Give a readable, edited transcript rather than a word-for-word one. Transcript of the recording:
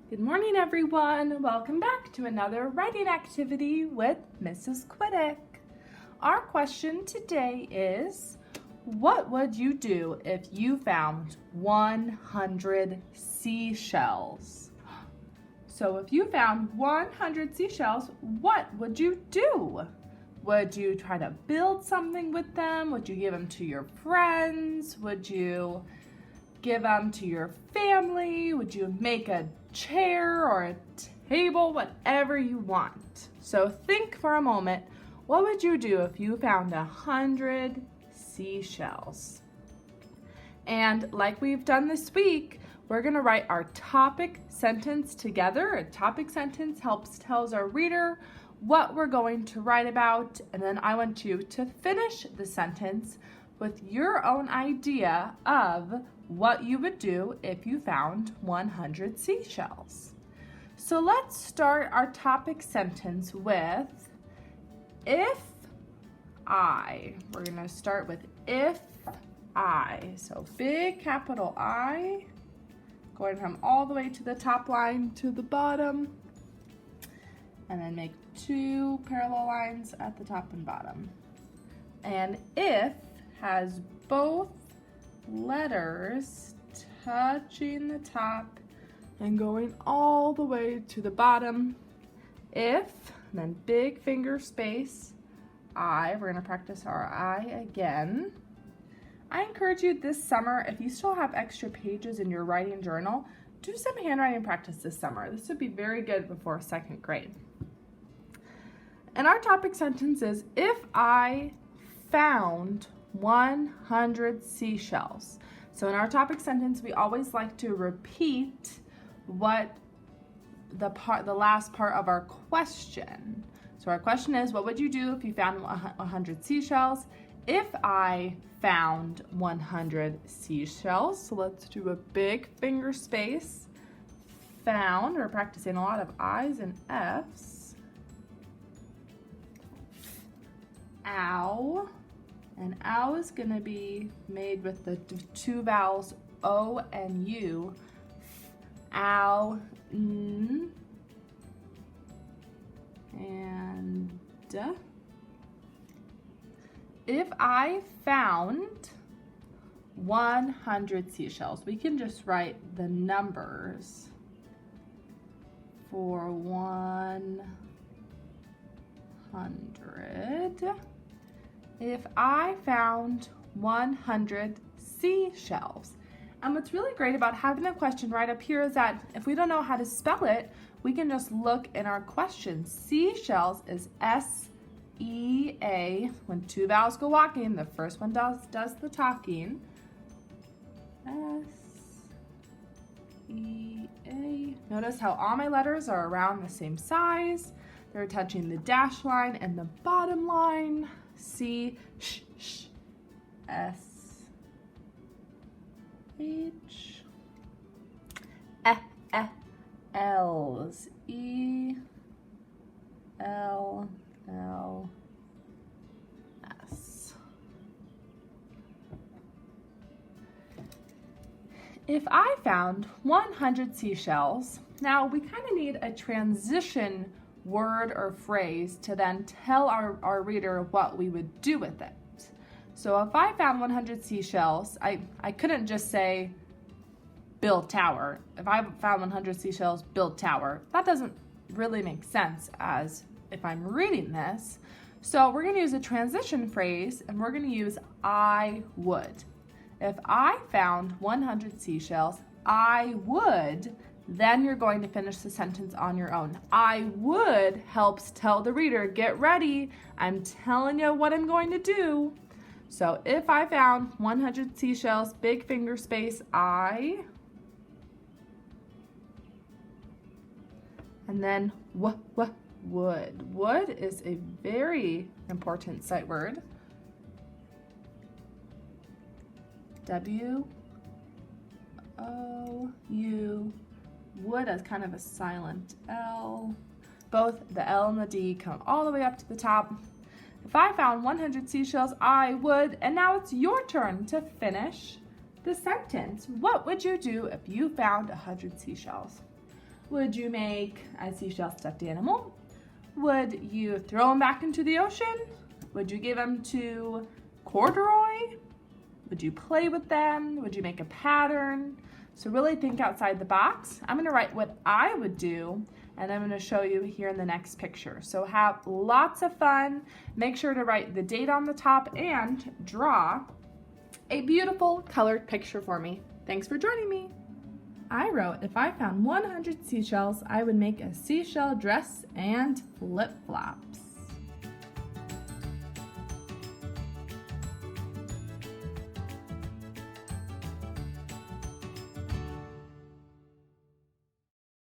Good morning, everyone. Welcome back to another writing activity with Mrs. Quiddick. Our question today is, what would you do if you found 100 seashells? So if you found 100 seashells, what would you do? Would you try to build something with them? Would you give them to your friends? Would you give them to your family? Would you make a chair or a table? Whatever you want. So think for a moment, what would you do if you found 100 seashells? And like we've done this week, we're going to write our topic sentence together. A topic sentence tells our reader what we're going to write about, and then I want you to finish the sentence with your own idea of what you would do if you found 100 seashells. So let's start our topic sentence with if I. We're going to start with if I. So big capital I, going from all the way to the top line to the bottom, and then make two parallel lines at the top and bottom. And if has both letters touching the top and going all the way to the bottom. If, and then big finger space, I. We're going to practice our I again. I encourage you this summer, if you still have extra pages in your writing journal, do some handwriting practice this summer. This would be very good before second grade. And our topic sentence is, if I found 100 seashells. So in our topic sentence, we always like to repeat what the last part of our question. So our question is, what would you do if you found 100 seashells? If I found 100 seashells. So let's do a big finger space. Found, we're practicing a lot of I's and F's. Ow. And ow is going to be made with the two vowels O and U. Ow, n, and d. If I found 100 seashells, we can just write the numbers for 100. If I found 100 seashells. And what's really great about having a question right up here is that if we don't know how to spell it, we can just look in our question. Seashells is S-E-A. When two vowels go walking, the first one does the talking. S-E-A. Notice how all my letters are around the same size. They're touching the dash line and the bottom line. C, sh, sh, S, H, L's, E, L, L, S. If I found 100 seashells, now we kind of need a transition word or phrase to then tell our reader what we would do with it. So if I found 100 seashells, I couldn't just say build tower. If I found 100 seashells, build tower. That doesn't really make sense as if I'm reading this. So we're going to use a transition phrase, and we're going to use I would. If I found 100 seashells, I would. Then you're going to finish the sentence on your own. I would helps tell the reader, get ready. I'm telling you what I'm going to do. So if I found 100 seashells, big finger space, I. And then would. Would is a very important sight word. W-O-U. Would as kind of a silent L. Both the L and the D come all the way up to the top. If I found 100 seashells, I would. And now it's your turn to finish the sentence. What would you do if you found 100 seashells? Would you make a seashell stuffed animal? Would you throw them back into the ocean? Would you give them to corduroy? Would you play with them? Would you make a pattern? So really think outside the box. I'm gonna write what I would do, and I'm gonna show you here in the next picture. So have lots of fun. Make sure to write the date on the top and draw a beautiful colored picture for me. Thanks for joining me. I wrote, if I found 100 seashells, I would make a seashell dress and flip-flops.